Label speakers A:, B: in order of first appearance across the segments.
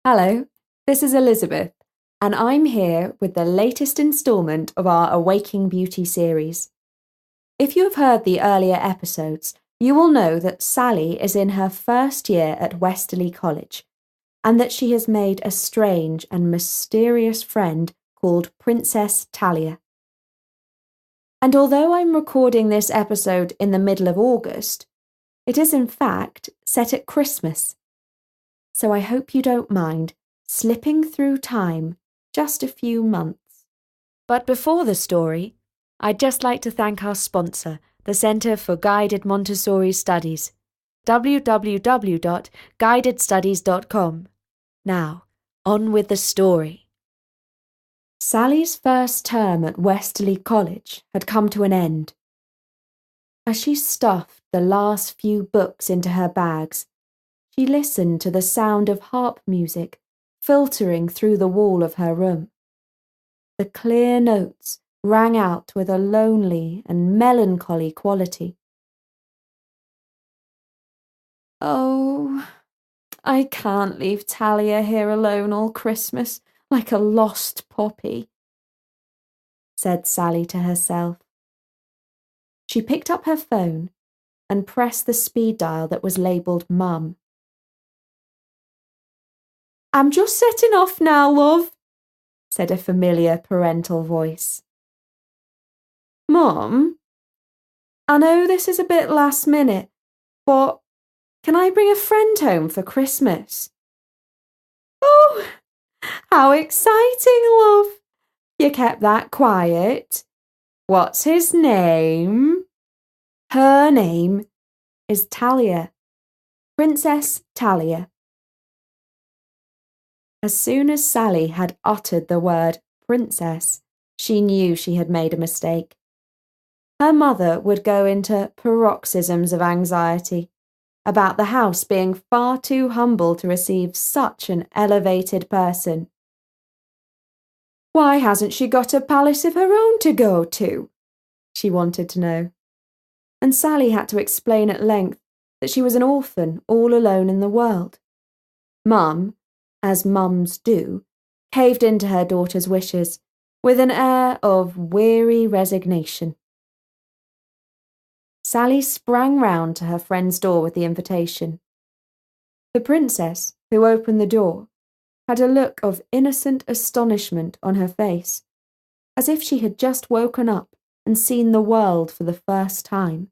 A: Hello, this is Elizabeth, and I'm here with the latest instalment of our Awaking Beauty series. If you have heard the earlier episodes, you will know that Sally is in her first year at Westerly College, and that she has made a strange and mysterious friend called Princess Talia. And although I'm recording this episode in the middle of August, it is in fact set at Christmas. So I hope you don't mind slipping through time just a few months. But before the story, I'd just like to thank our sponsor, the Centre for Guided Montessori Studies, www.guidedstudies.com. Now, on with the story. Sally's first term at Westerly College had come to an end. As she stuffed the last few books into her bags, she listened to the sound of harp music filtering through the wall of her room. The clear notes rang out with a lonely and melancholy quality. Oh, I can't leave Talia here alone all Christmas like a lost poppy, said Sally to herself. She picked up her phone and pressed the speed dial that was labelled Mum. I'm just setting off now, love, said a familiar parental voice. Mum, I know this is a bit last minute, but can I bring a friend home for Christmas? Oh, how exciting, love. You kept that quiet. What's his name? Her name is Talia, Princess Talia. As soon as Sally had uttered the word princess, she knew she had made a mistake. Her mother would go into paroxysms of anxiety about the house being far too humble to receive such an elevated person. Why hasn't she got a palace of her own to go to? She wanted to know. And Sally had to explain at length that she was an orphan all alone in the world. Mum, as mums do, caved into her daughter's wishes with an air of weary resignation. Sally sprang round to her friend's door with the invitation. The princess, who opened the door, had a look of innocent astonishment on her face, as if she had just woken up and seen the world for the first time.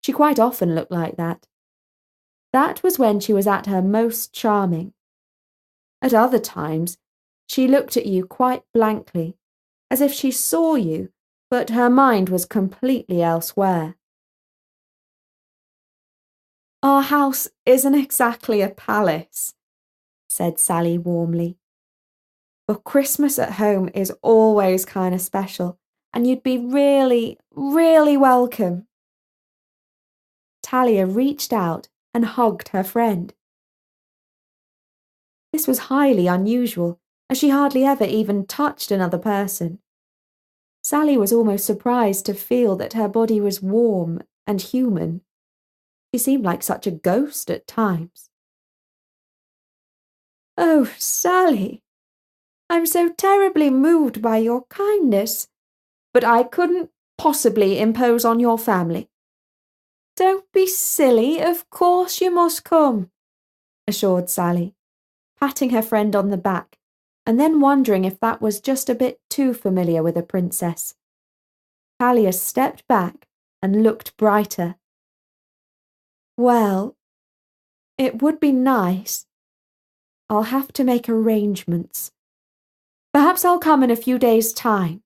A: She quite often looked like that. That was when she was at her most charming. At other times, she looked at you quite blankly, as if she saw you, but her mind was completely elsewhere. Our house isn't exactly a palace, said Sally warmly. But Christmas at home is always kind of special, and you'd be really, really welcome. Talia reached out and hugged her friend. This was highly unusual, as she hardly ever even touched another person. Sally was almost surprised to feel that her body was warm and human. She seemed like such a ghost at times. Oh, Sally, I'm so terribly moved by your kindness, but I couldn't possibly impose on your family. Don't be silly, of course you must come, assured Sally, patting her friend on the back, and then wondering if that was just a bit too familiar with a princess. Talia stepped back and looked brighter. Well, it would be nice. I'll have to make arrangements. Perhaps I'll come in a few days' time.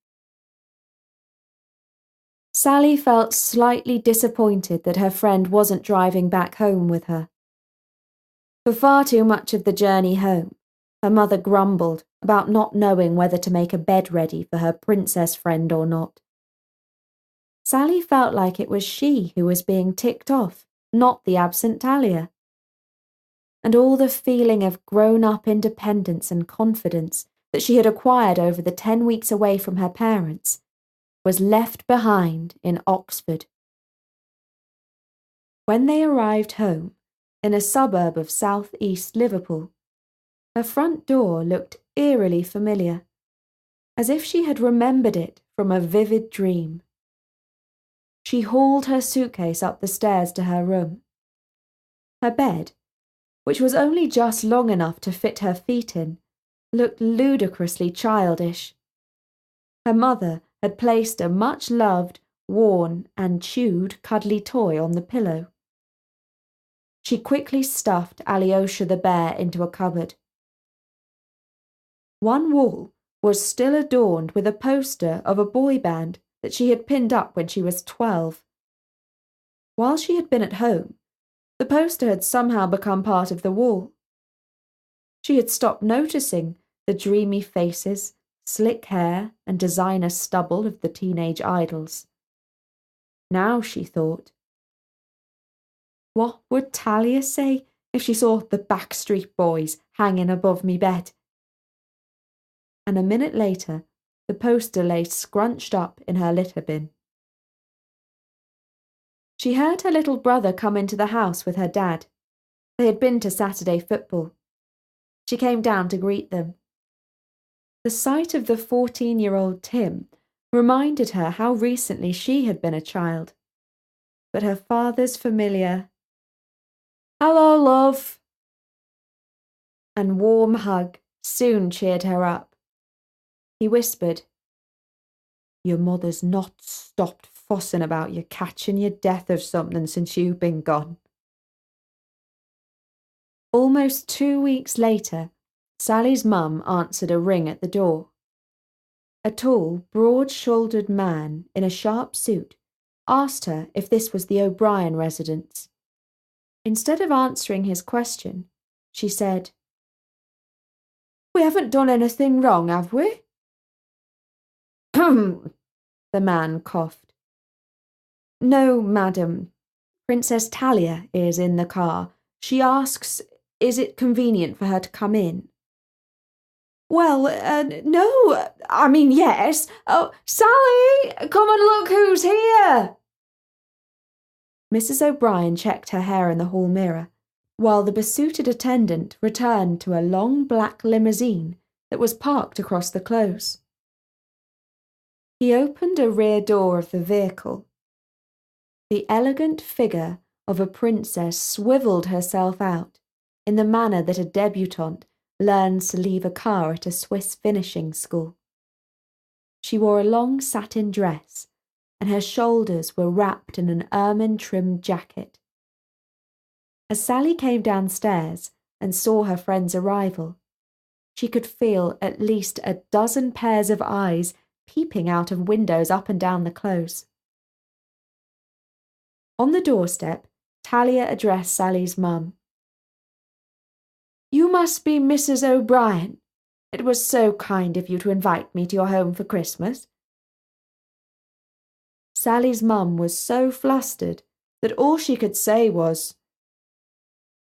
A: Sally felt slightly disappointed that her friend wasn't driving back home with her. For far too much of the journey home, her mother grumbled about not knowing whether to make a bed ready for her princess friend or not. Sally felt like it was she who was being ticked off, not the absent Talia. And all the feeling of grown-up independence and confidence that she had acquired over the 10 weeks away from her parents was left behind in Oxford. When they arrived home, in a suburb of south-east Liverpool, Her front door looked eerily familiar, as if she had remembered it from a vivid dream. She hauled her suitcase up the stairs to her room. Her bed, which was only just long enough to fit her feet in, looked ludicrously childish. Her mother had placed a much-loved, worn and chewed cuddly toy on the pillow. She quickly stuffed Alyosha the bear into a cupboard. One wall was still adorned with a poster of a boy band that she had pinned up when she was 12. While she had been at home, the poster had somehow become part of the wall. She had stopped noticing the dreamy faces, slick hair, and designer stubble of the teenage idols. Now she thought, what would Talia say if she saw the Backstreet Boys hanging above me bed? And a minute later, the poster lay scrunched up in her litter bin. She heard her little brother come into the house with her dad. They had been to Saturday football. She came down to greet them. The sight of the 14-year-old Tim reminded her how recently she had been a child. But her father's familiar "Hello, love," and warm hug soon cheered her up. He whispered, "Your mother's not stopped fussing about you catching your death of something since you've been gone." Almost 2 weeks later, Sally's mum answered a ring at the door. A tall, broad-shouldered man in a sharp suit asked her if this was the O'Brien residence. Instead of answering his question, she said, "We haven't done anything wrong, have we?" "Ahem," the man coughed. "No, madam. Princess Talia is in the car. She asks, is it convenient for her to come in?" "Well, no, I mean, yes. Oh, Sally, come and look who's here." Mrs. O'Brien checked her hair in the hall mirror, while the besuited attendant returned to a long black limousine that was parked across the close. He opened a rear door of the vehicle. The elegant figure of a princess swiveled herself out in the manner that a debutante learns to leave a car at a Swiss finishing school. She wore a long satin dress, and her shoulders were wrapped in an ermine-trimmed jacket. As Sally came downstairs and saw her friend's arrival, she could feel at least a dozen pairs of eyes peeping out of windows up and down the close. On the doorstep, Talia addressed Sally's mum. "You must be Mrs. O'Brien. It was so kind of you to invite me to your home for Christmas." Sally's mum was so flustered that all she could say was,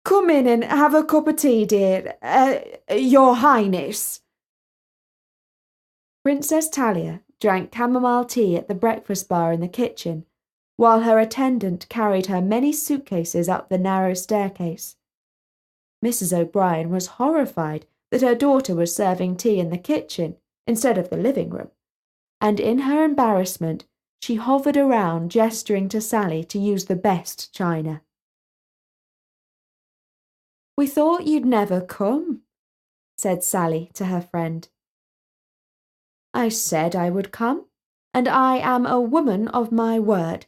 A: "Come in and have a cup of tea, dear, Your Highness." Princess Talia drank chamomile tea at the breakfast bar in the kitchen, while her attendant carried her many suitcases up the narrow staircase. Mrs. O'Brien was horrified that her daughter was serving tea in the kitchen instead of the living room, and in her embarrassment, she hovered around gesturing to Sally to use the best china. "We thought you'd never come," said Sally to her friend. "I said I would come, and I am a woman of my word,"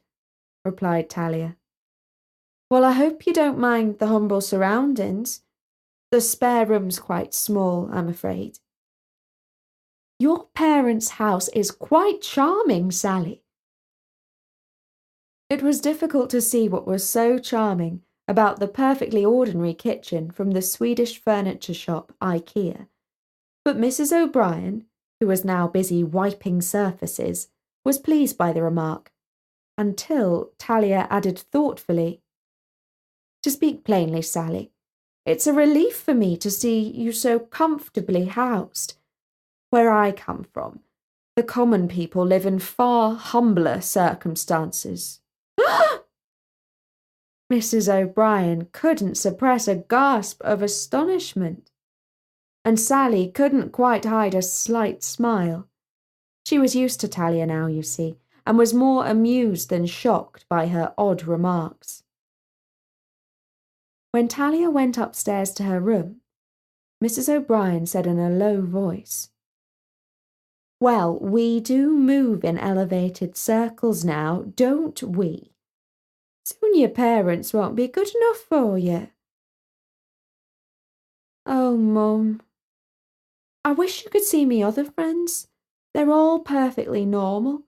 A: replied Talia. "Well, I hope you don't mind the humble surroundings. The spare room's quite small, I'm afraid." "Your parents' house is quite charming, Sally." It was difficult to see what was so charming about the perfectly ordinary kitchen from the Swedish furniture shop IKEA, but Mrs. O'Brien, who was now busy wiping surfaces, was pleased by the remark, until Talia added thoughtfully, "To speak plainly, Sally, it's a relief for me to see you so comfortably housed. Where I come from, the common people live in far humbler circumstances." Mrs. O'Brien couldn't suppress a gasp of astonishment. and Sally couldn't quite hide a slight smile. She was used to Talia now, you see, and was more amused than shocked by her odd remarks. When Talia went upstairs to her room, Mrs. O'Brien said in a low voice, "Well, we do move in elevated circles now, don't we? Soon your parents won't be good enough for you." "Oh, Mum, I wish you could see me other friends. They're all perfectly normal.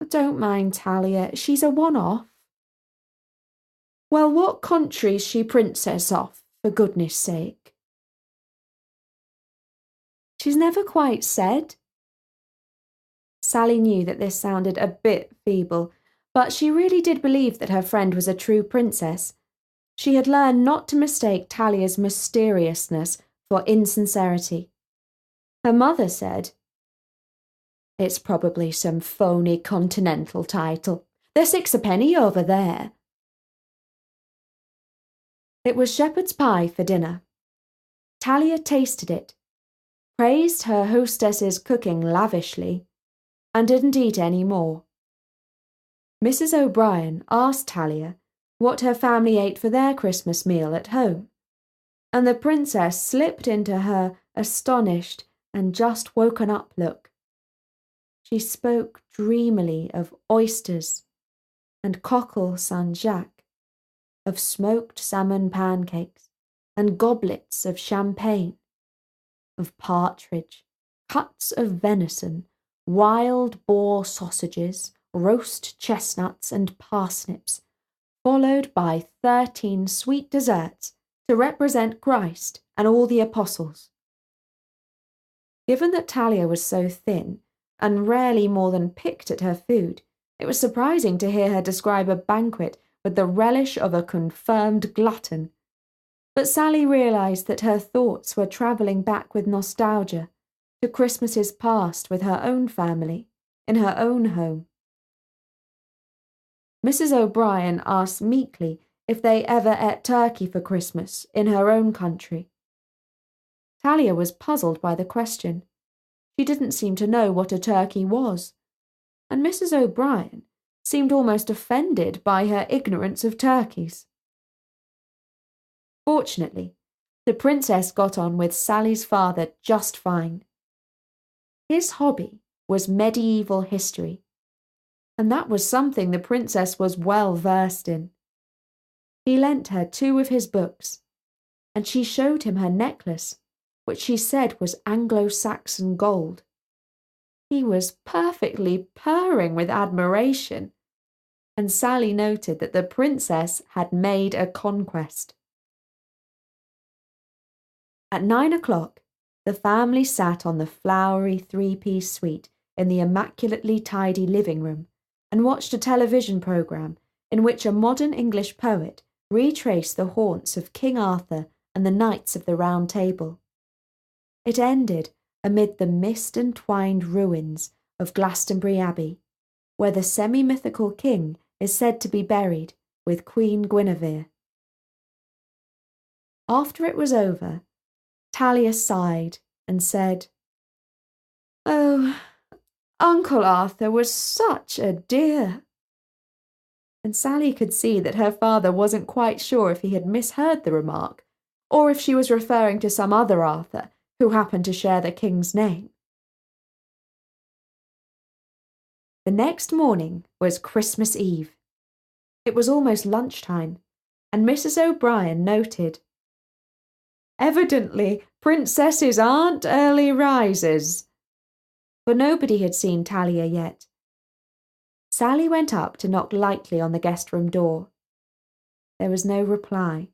A: But don't mind Talia, she's a one-off." "Well, what country's she princess of, for goodness sake?" "She's never quite said." Sally knew that this sounded a bit feeble, but she really did believe that her friend was a true princess. She had learned not to mistake Talia's mysteriousness for insincerity. Her mother said, "It's probably some phony continental title. They're six a penny over there." It was shepherd's pie for dinner. Talia tasted it, praised her hostess's cooking lavishly, and didn't eat any more. Mrs. O'Brien asked Talia what her family ate for their Christmas meal at home, and the princess slipped into her astonished and just woken up look. She spoke dreamily of oysters and cockle Saint-Jacques, of smoked salmon pancakes and goblets of champagne, of partridge, cuts of venison, wild boar sausages, roast chestnuts and parsnips, followed by 13 sweet desserts to represent Christ and all the apostles. Given that Talia was so thin and rarely more than picked at her food, it was surprising to hear her describe a banquet with the relish of a confirmed glutton. But Sally realised that her thoughts were travelling back with nostalgia to Christmases past with her own family, in her own home. Mrs. O'Brien asked meekly if they ever ate turkey for Christmas in her own country. Talia was puzzled by the question. She didn't seem to know what a turkey was, and Mrs. O'Brien seemed almost offended by her ignorance of turkeys. Fortunately, the princess got on with Sally's father just fine. His hobby was medieval history, and that was something the princess was well versed in. He lent her 2 of his books, and she showed him her necklace, which she said was Anglo-Saxon gold. He was perfectly purring with admiration, and Sally noted that the princess had made a conquest. At 9 o'clock, the family sat on the flowery 3-piece suite in the immaculately tidy living room and watched a television programme in which a modern English poet retraced the haunts of King Arthur and the Knights of the Round Table. It ended amid the mist-entwined ruins of Glastonbury Abbey, where the semi-mythical king is said to be buried with Queen Guinevere. After it was over, Talia sighed and said, "Oh, Uncle Arthur was such a dear." And Sally could see that her father wasn't quite sure if he had misheard the remark, or if she was referring to some other Arthur who happened to share the king's name. The next morning was Christmas Eve. It was almost lunchtime, and Mrs. O'Brien noted, "Evidently, princesses aren't early risers." For nobody had seen Talia yet. Sally went up to knock lightly on the guest room door. There was no reply.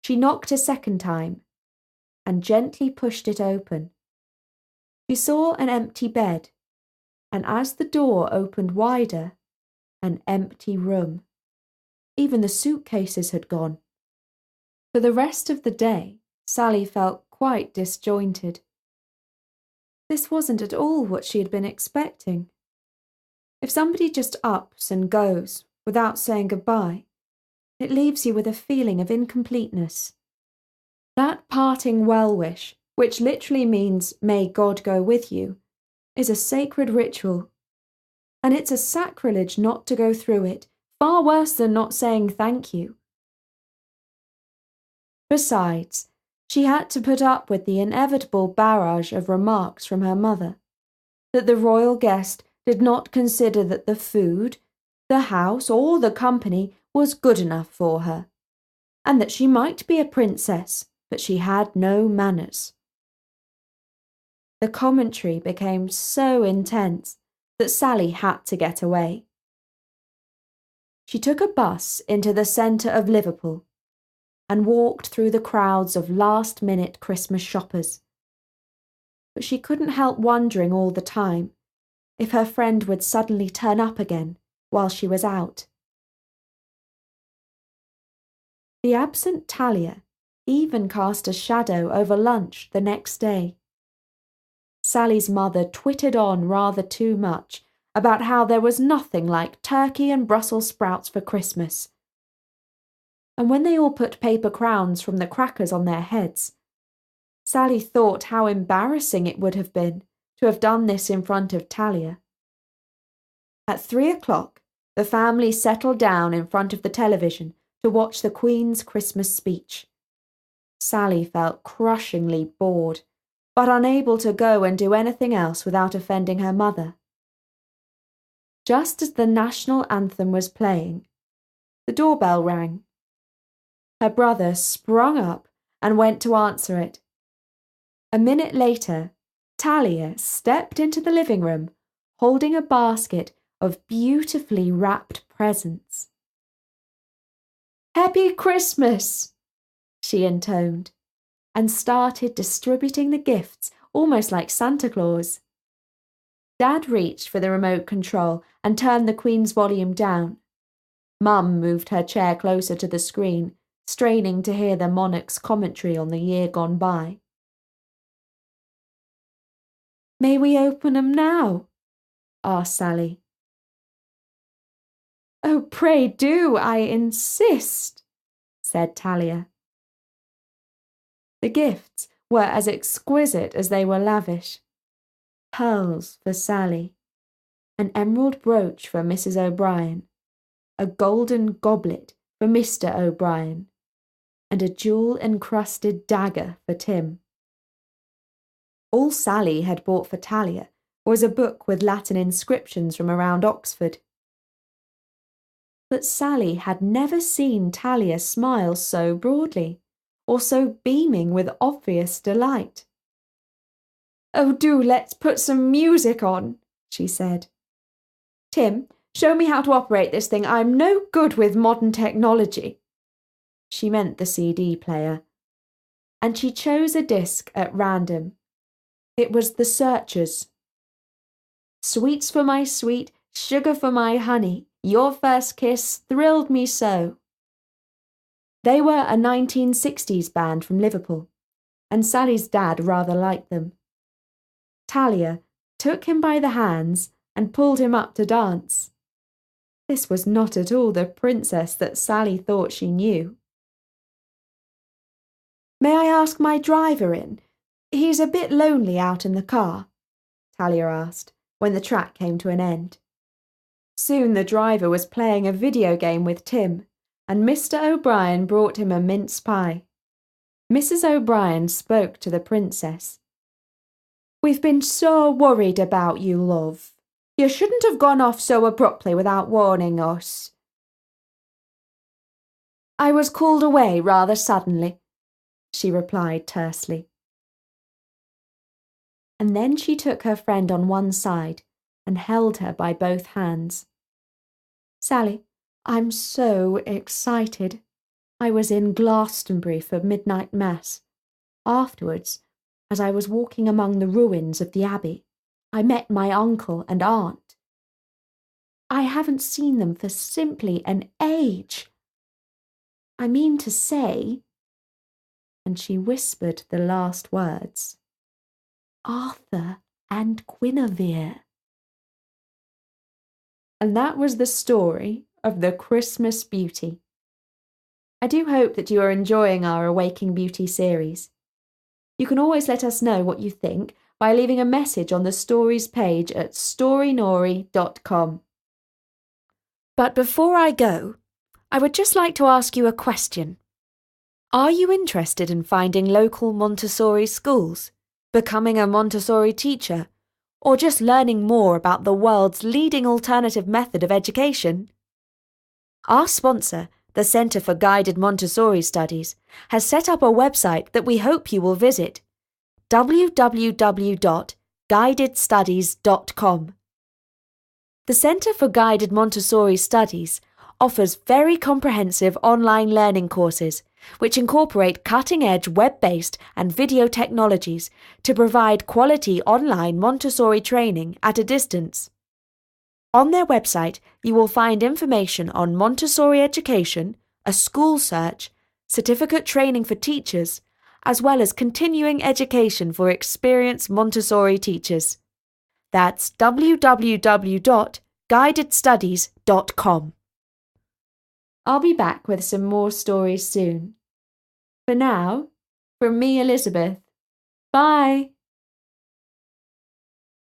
A: She knocked a second time and gently pushed it open. She saw an empty bed, and as the door opened wider, an empty room. Even the suitcases had gone. For the rest of the day, Sally felt quite disjointed. This wasn't at all what she had been expecting. If somebody just ups and goes without saying goodbye, it leaves you with a feeling of incompleteness. That parting well-wish which literally means "may God go with you," is a sacred ritual. And it's a sacrilege not to go through it, far worse than not saying thank you. Besides, she had to put up with the inevitable barrage of remarks from her mother, that the royal guest did not consider that the food, the house, or the company was good enough for her, and that she might be a princess, but she had no manners. The commentary became so intense that Sally had to get away. She took a bus into the centre of Liverpool and walked through the crowds of last-minute Christmas shoppers. But she couldn't help wondering all the time if her friend would suddenly turn up again while she was out. The absent Talia even cast a shadow over lunch the next day. Sally's mother twittered on rather too much about how there was nothing like turkey and Brussels sprouts for Christmas. And when they all put paper crowns from the crackers on their heads, Sally thought how embarrassing it would have been to have done this in front of Talia. At 3 o'clock, the family settled down in front of the television to watch the Queen's Christmas speech. Sally felt crushingly bored, but unable to go and do anything else without offending her mother. Just as the national anthem was playing, the doorbell rang. Her brother sprung up and went to answer it. A minute later, Talia stepped into the living room, holding a basket of beautifully wrapped presents. "Happy Christmas!" she intoned, and started distributing the gifts almost like Santa Claus. Dad reached for the remote control and turned the Queen's volume down. Mum moved her chair closer to the screen, straining to hear the monarch's commentary on the year gone by. "May we open 'em now?" asked Sally. "Oh, pray do, I insist," said Talia. The gifts were as exquisite as they were lavish. Pearls for Sally, an emerald brooch for Mrs. O'Brien, a golden goblet for Mr. O'Brien, and a jewel-encrusted dagger for Tim. All Sally had bought for Talia was a book with Latin inscriptions from around Oxford. But Sally had never seen Talia smile so broadly, or so beaming with obvious delight. "Oh, do let's put some music on," she said. "Tim, show me how to operate this thing. I'm no good with modern technology." She meant the CD player. And she chose a disc at random. It was The Searchers. "Sweets for my sweet, sugar for my honey, your first kiss thrilled me so." They were a 1960s band from Liverpool, and Sally's dad rather liked them. Talia took him by the hands and pulled him up to dance. This was not at all the princess that Sally thought she knew. "May I ask my driver in? He's a bit lonely out in the car," Talia asked, when the track came to an end. Soon the driver was playing a video game with Tim, and Mr. O'Brien brought him a mince pie. Mrs. O'Brien spoke to the princess. "We've been so worried about you, love. You shouldn't have gone off so abruptly without warning us." "I was called away rather suddenly," she replied tersely. And then she took her friend on one side and held her by both hands. "Sally, I'm so excited. I was in Glastonbury for midnight mass. Afterwards, as I was walking among the ruins of the abbey, I met my uncle and aunt. I haven't seen them for simply an age. I mean to say," and she whispered the last words, "Arthur and Guinevere." And that was the story of the Christmas Beauty. I do hope that you are enjoying our Awaking Beauty series. You can always let us know what you think by leaving a message on the stories page at storynori.com. But before I go, I would just like to ask you a question. Are you interested in finding local Montessori schools, becoming a Montessori teacher, or just learning more about the world's leading alternative method of education? Our sponsor, the Centre for Guided Montessori Studies, has set up a website that we hope you will visit: www.guidedstudies.com. The Centre for Guided Montessori Studies offers very comprehensive online learning courses which incorporate cutting-edge web-based and video technologies to provide quality online Montessori training at a distance. On their website, you will find information on Montessori education, a school search, certificate training for teachers, as well as continuing education for experienced Montessori teachers. That's www.guidedstudies.com. I'll be back with some more stories soon. For now, from me, Elizabeth, bye!